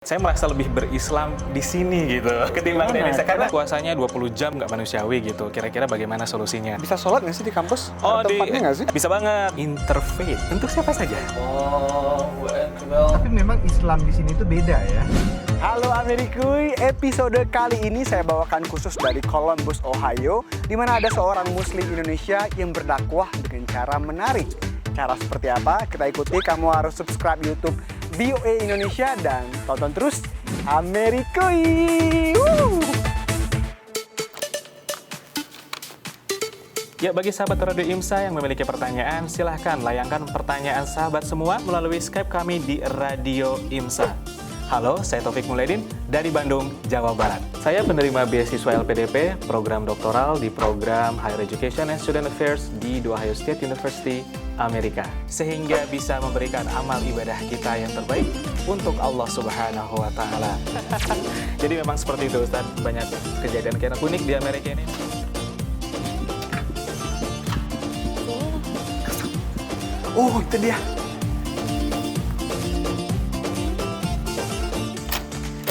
Saya merasa lebih berislam di sini gitu ketimbang di Indonesia karena puasanya 20 jam nggak manusiawi gitu. Kira-kira bagaimana solusinya? Bisa sholat nggak sih di kampus? Oh, tempatnya nggak sih? Bisa banget. Interfaith untuk siapa saja. Tapi memang Islam di sini tuh beda ya. Halo Amerikuy, episode kali ini saya bawakan khusus dari Columbus, Ohio, di mana ada seorang Muslim Indonesia yang berdakwah dengan cara menarik. Cara seperti apa? Kita ikuti. Kamu harus subscribe YouTube VOA Indonesia dan tonton terus Amerikuy. Ya, bagi sahabat Radio IMSA yang memiliki pertanyaan, silahkan layangkan pertanyaan sahabat semua melalui Skype kami di Radio IMSA. Halo, saya Taufik Mulyadin dari Bandung, Jawa Barat. Saya penerima beasiswa LPDP, program doktoral di program Higher Education and Student Affairs di The Ohio State University, Amerika. Sehingga bisa memberikan amal ibadah kita yang terbaik untuk Allah Subhanahu wa Ta'ala. Jadi memang seperti itu, Ustaz. Banyak kejadian unik di Amerika ini. Oh, itu dia.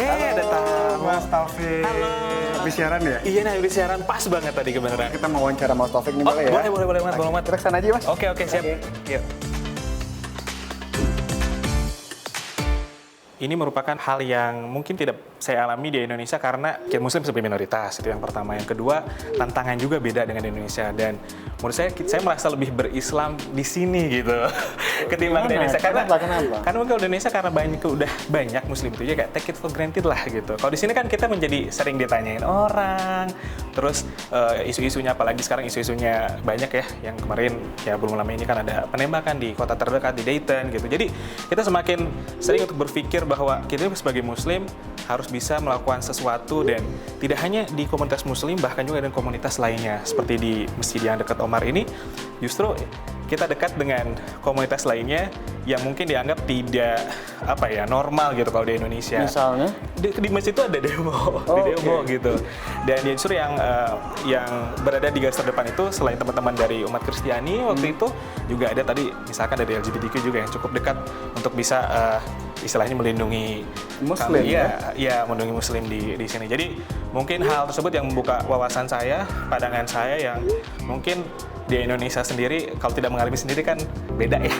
Ada tamu. Mas Taufik. Halo. Habis siaran ya? Iya, nah habis siaran pas banget tadi kebenaran. Kita mau wawancara Mas Taufik nih, Oh, boleh ya? boleh, Mas. Boleh, Mas. Kita kesana aja, Mas. Oke, siap. Oke. Yuk. Ini merupakan hal yang mungkin tidak saya alami di Indonesia karena Muslim sebagai minoritas, itu yang pertama. Yang kedua, tantangan juga beda dengan Indonesia dan menurut saya merasa lebih berislam di sini gitu ketimbang di Indonesia karena mungkin Indonesia karena udah banyak Muslim itu ya kayak take it for granted lah gitu. Kalau di sini kan kita menjadi sering ditanyain orang, terus isu-isunya apalagi sekarang isu-isunya banyak ya, yang kemarin ya belum lama ini kan ada penembakan di kota terdekat di Dayton gitu. Jadi kita semakin sering untuk berpikir bahwa kita sebagai Muslim harus bisa melakukan sesuatu dan tidak hanya di komunitas Muslim, bahkan juga dengan komunitas lainnya. Seperti di masjid yang dekat Omar ini, justru kita dekat dengan komunitas lainnya yang mungkin dianggap tidak normal gitu kalau di Indonesia. Misalnya? Di masjid itu ada demo, gitu. Dan justru yang berada di garis terdepan itu selain teman-teman dari umat Kristiani waktu itu juga ada tadi misalkan dari LGBTQ juga yang cukup dekat untuk bisa istilahnya melindungi Muslim melindungi Muslim di sini. Jadi mungkin hal tersebut yang membuka wawasan saya, pandangan saya yang mungkin di Indonesia sendiri kalau tidak mengalami sendiri kan beda ya.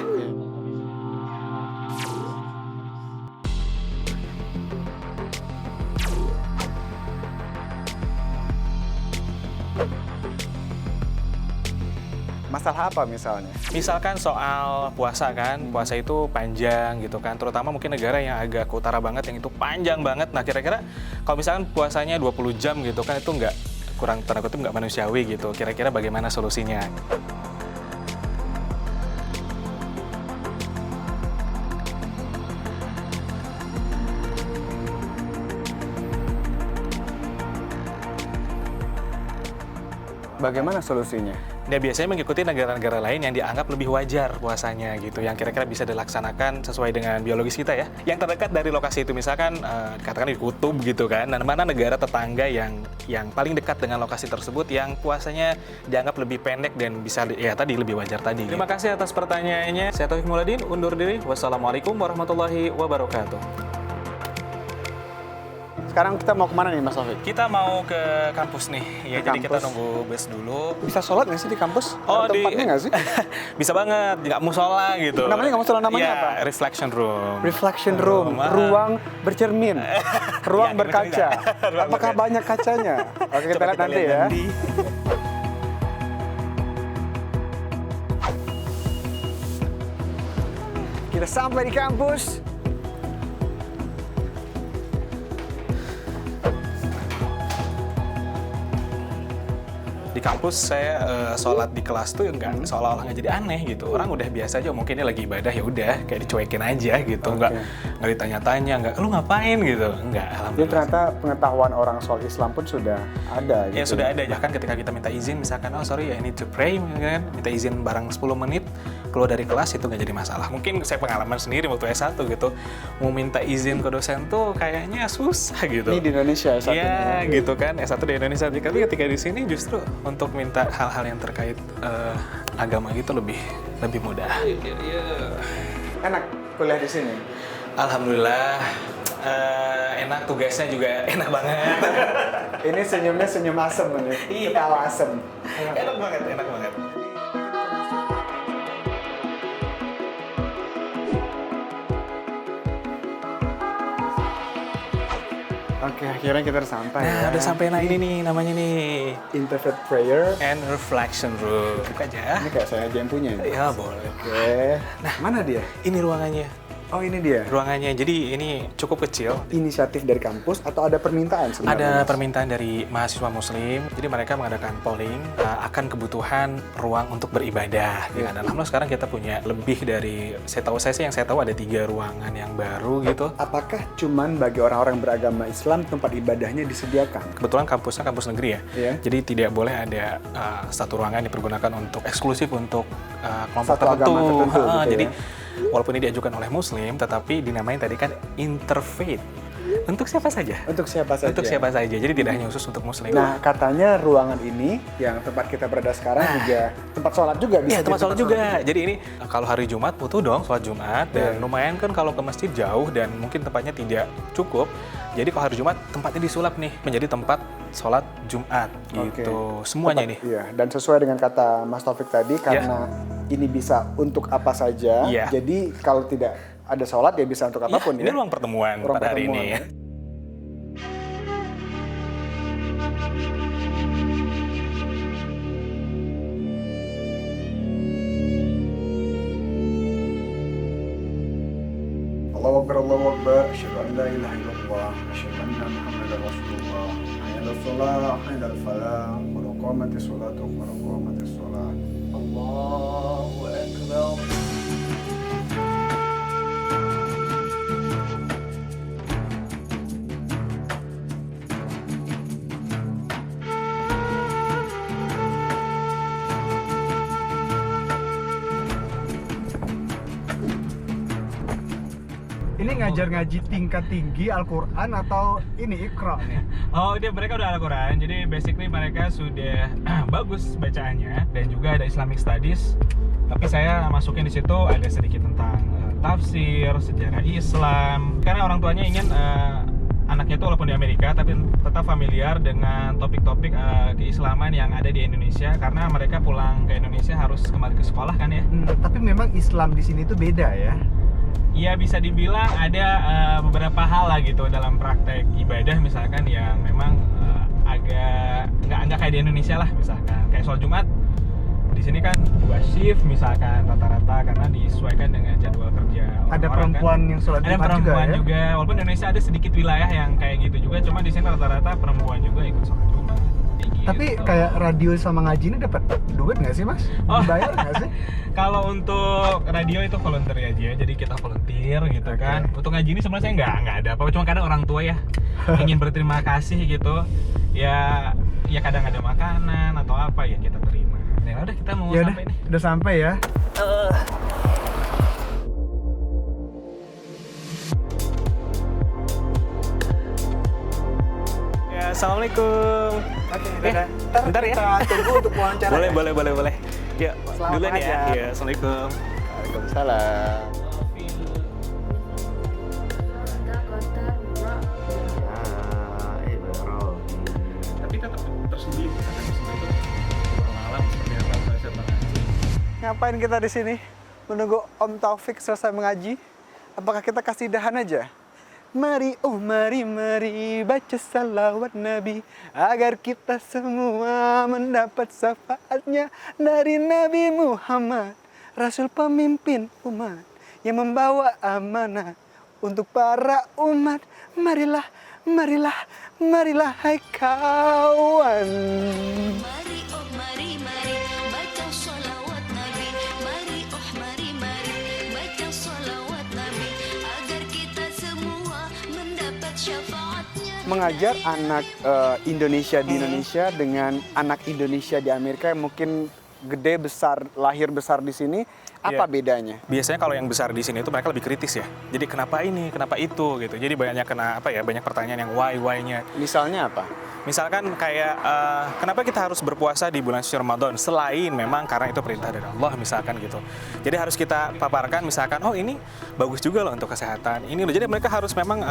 Masalah apa misalnya? Misalkan soal puasa kan, puasa itu panjang gitu kan, terutama mungkin negara yang agak ke utara banget yang itu panjang banget. Nah kira-kira kalau misalkan puasanya 20 jam gitu kan itu kurang tanda kutip nggak manusiawi gitu. Kira-kira bagaimana solusinya? Bagaimana solusinya? Dia biasanya mengikuti negara-negara lain yang dianggap lebih wajar puasanya gitu, yang kira-kira bisa dilaksanakan sesuai dengan biologis kita ya. Yang terdekat dari lokasi itu misalkan katakan di kutub gitu kan, dan mana negara tetangga yang paling dekat dengan lokasi tersebut yang puasanya dianggap lebih pendek dan bisa lebih wajar tadi. Terima kasih atas pertanyaannya. Saya Taufik Mulyadin undur diri. Wassalamualaikum warahmatullahi wabarakatuh. Sekarang kita mau kemana nih, Mas Taufik? Kita mau ke kampus nih, ya. Jadi kita Kampus. nunggu bus dulu. Bisa sholat nggak sih di kampus? Oh, tempatnya nggak sih? Bisa banget, nggak musola gitu. Namanya nggak musola, namanya apa? Reflection room. Reflection room, ruang bercermin, ruang berkaca. Apakah banyak kacanya? Oke, kita lihat nanti ya. Kita sampai di kampus. Di kampus saya sholat di kelas tuh nggak seolah-olah nggak jadi aneh gitu. Orang udah biasa aja, mungkin ini lagi ibadah ya udah kayak dicuekin aja gitu. Nggak ditanya-tanya, nggak lu ngapain gitu. Nggak, Jadi alhamdulillah. ternyata pengetahuan orang soal Islam pun sudah ada. Ya gitu. sudah ada, bahkan ketika kita minta izin misalkan, oh sorry I need to pray, kan? Minta izin bareng 10 menit keluar dari kelas itu nggak jadi masalah. Mungkin saya pengalaman sendiri waktu S1 gitu, mau minta izin ke dosen tuh kayaknya susah gitu. Ini di Indonesia S1. Iya gitu kan, S1 di Indonesia. Tapi ketika di sini justru untuk minta hal-hal yang terkait agama gitu lebih mudah. Enak kuliah di sini. Alhamdulillah enak, tugasnya juga enak banget. Ini senyumnya senyum asem nih. Iya. Ketawa asem. Enak banget, enak banget. Oke, akhirnya kita udah sampai ya. Nah, udah sampai. Nah, ini nih namanya nih. Interfaith Prayer. And Reflection Room. Buka aja. Ini kayak saya aja yang punya. Ya, boleh. Oke. Nah, mana dia? Ini ruangannya. Oh, ini dia. Ruangannya. Jadi ini cukup kecil. Inisiatif dari kampus atau ada permintaan sebenarnya? Ada permintaan dari mahasiswa muslim. Jadi mereka mengadakan polling akan kebutuhan ruang untuk beribadah. Ya. Dan alhamdulillah sekarang kita punya lebih dari, saya tahu ada 3 ruangan yang baru gitu. Apakah cuman bagi orang-orang beragama Islam tempat ibadahnya disediakan? Kebetulan kampusnya kampus negeri ya. Iya. Jadi tidak boleh ada satu ruangan dipergunakan untuk eksklusif untuk kelompok Satu agama tertentu gitu jadi ya. walaupun ini diajukan oleh muslim, tetapi dinamain tadi kan interfaith. Untuk siapa saja? Untuk siapa saja? Untuk siapa saja. Jadi tidak hanya khusus untuk muslim. Nah, katanya ruangan ini yang tempat kita berada sekarang juga tempat sholat juga bisa. Iya, tempat jadi sholat juga. Jadi ini kalau hari Jumat butuh dong sholat Jumat. Dan lumayan kan kalau ke masjid jauh dan mungkin tempatnya tidak cukup. Jadi kalau hari Jumat tempatnya disulap nih menjadi tempat sholat Jumat gitu. Semuanya Tempat, nih. Iya, dan sesuai dengan kata Mas Taufik tadi, karena ini bisa untuk apa saja. Iya. Jadi kalau tidak ada sholat ya bisa untuk apapun Ini ruang pertemuan Ruang pada hari pertemuan, ini. ya. Allahu Akbar, Allahu Akbar, asyhadu an la ilaha illallah, asyhadu anna Muhammadar Rasulullah, hayya 'alas shalah, hayya 'alal falah, qad qamatis sholatu, qad qamatis shalah. Allahu Akbar. Ini ngajar ngaji tingkat tinggi Al-Quran atau ini Iqra nih? Oh, mereka udah Al-Quran, jadi basically mereka sudah bagus bacaannya dan juga ada Islamic Studies. Tapi saya masukin di situ ada sedikit tentang tafsir, sejarah Islam. Karena orang tuanya ingin anaknya itu walaupun di Amerika tapi tetap familiar dengan topik-topik keislaman yang ada di Indonesia, karena mereka pulang ke Indonesia harus kembali ke sekolah kan ya. Tapi memang Islam di sini tuh beda ya? Ya bisa dibilang ada beberapa hal lah gitu dalam praktek ibadah misalkan yang memang agak nggak kayak di Indonesia lah, misalkan kayak sholat Jumat di sini kan 2 shift misalkan rata-rata karena disesuaikan dengan jadwal kerja. Ada perempuan kan yang sholat Jumat juga, ada perempuan ya? juga, walaupun di Indonesia ada sedikit wilayah yang kayak gitu juga, cuma di sini rata-rata perempuan juga ikut sholat Jumat. Tapi Gitu. kayak radio sama ngaji ini dapat duit nggak sih, Mas? Oh. Dibayar nggak sih? Kalau untuk radio itu volunteer aja, jadi kita volunteer gitu kan. Untuk ngaji ini sebenarnya saya nggak ada apa-apa, cuma kadang orang tua ya ingin berterima kasih gitu. Ya kadang ada makanan atau apa ya kita terima. Ya udah kita mau sampai nih. Udah sampai ya. Ya, assalamualaikum. Oke, bentar ya. Kita tunggu untuk wawancara. Boleh. Ya, Selamat duluan ya. mengajar. Ya, assalamualaikum. Waalaikumsalam. Tapi tetap tersendiri pengalaman seperti apa saya mengaji. Ngapain kita di sini? Menunggu Om Taufik selesai mengaji? Apakah kita kasidahan aja? Mari, mari baca salawat Nabi agar kita semua mendapat syafaatnya dari Nabi Muhammad, Rasul pemimpin umat yang membawa amanah untuk para umat. Marilah hai kawan. Mari oh mari baca sholawat Nabi. Mari oh mari baca sholawat Nabi agar kita semua mendapat syafaatnya. Mengajar anak Indonesia di Indonesia dengan anak Indonesia di Amerika yang mungkin gede besar lahir besar di sini, Apa Iya. bedanya? Biasanya kalau yang besar di sini itu mereka lebih kritis ya. Jadi kenapa ini, kenapa itu gitu. Jadi banyak banyak pertanyaan yang why-nya. Misalnya apa? Misalkan kayak kenapa kita harus berpuasa di bulan suci Ramadan selain memang karena itu perintah dari Allah misalkan gitu. Jadi harus kita paparkan misalkan oh ini bagus juga loh untuk kesehatan. Ini loh. Jadi mereka harus memang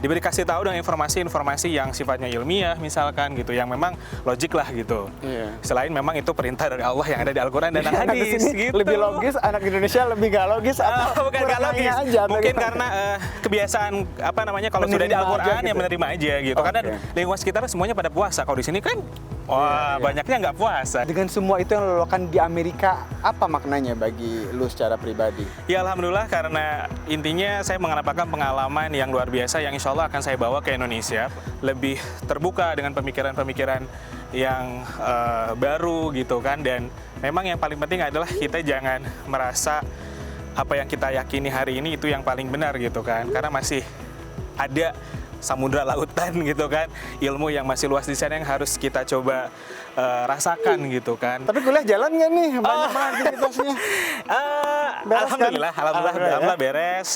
diberi kasih tahu dengan informasi-informasi yang sifatnya ilmiah misalkan gitu yang memang logik lah gitu. Iya. Selain memang itu perintah dari Allah yang ada di Al-Qur'an dan Anak di hadis sini gitu. lebih logis, anak Indonesia lebih gak logis atau Bukan gak logis. aja? Mungkin bagaimana? karena kebiasaan kalau sudah di Menerima Al-Qur'an aja ya gitu. menerima aja gitu. Karena Oke. lingkungan sekitar semuanya pada puasa. Kalau di sini kan Iya. banyaknya nggak puasa. Dengan semua itu yang lo lakukan di Amerika, apa maknanya bagi lu secara pribadi? Ya alhamdulillah karena intinya saya mengenapakan pengalaman yang luar biasa yang insya Allah akan saya bawa ke Indonesia. Lebih terbuka dengan pemikiran-pemikiran yang baru gitu kan. Dan memang yang paling penting adalah kita jangan merasa apa yang kita yakini hari ini itu yang paling benar gitu kan. Karena masih ada samudra lautan gitu kan, ilmu yang masih luas di sana yang harus kita coba rasakan gitu kan. Tapi kuliah jalan nggak nih? Banyak banget aktivitasnya. Beres kan? Alhamdulillah beres.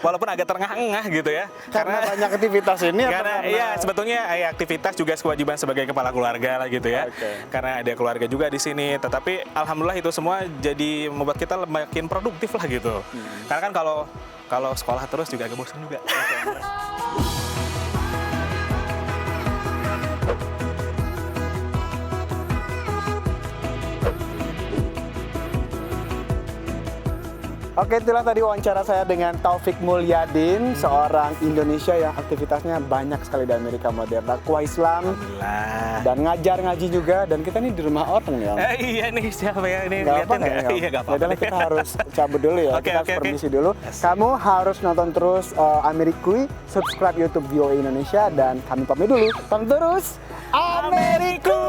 Walaupun agak terengah-engah gitu ya. Karena banyak aktivitas ini atau Karena karena- iya sebetulnya aktivitas juga kewajiban sebagai kepala keluarga lah gitu ya. Oke. Karena ada keluarga juga di sini. Tetapi alhamdulillah itu semua jadi membuat kita makin produktif lah gitu. Karena kan kalau sekolah terus juga agak bosan juga. Oke, itulah tadi wawancara saya dengan Taufik Mulyadin, seorang Indonesia yang aktivitasnya banyak sekali di Amerika modern. Dakwah Islam Alhamdulillah. dan ngajar ngaji juga. Dan kita nih di rumah orang nih, Om. Iya nih siapa ya ini Nggak liatin apa-apa nggak? nggak? Iya nggak apa-apa. Yaudah, kita harus cabut dulu ya. Oke, Kita harus oke, oke. permisi dulu. Kamu harus nonton terus Amerikui, subscribe YouTube VOA Indonesia, dan kami pamit dulu. Tonton terus Amerikui.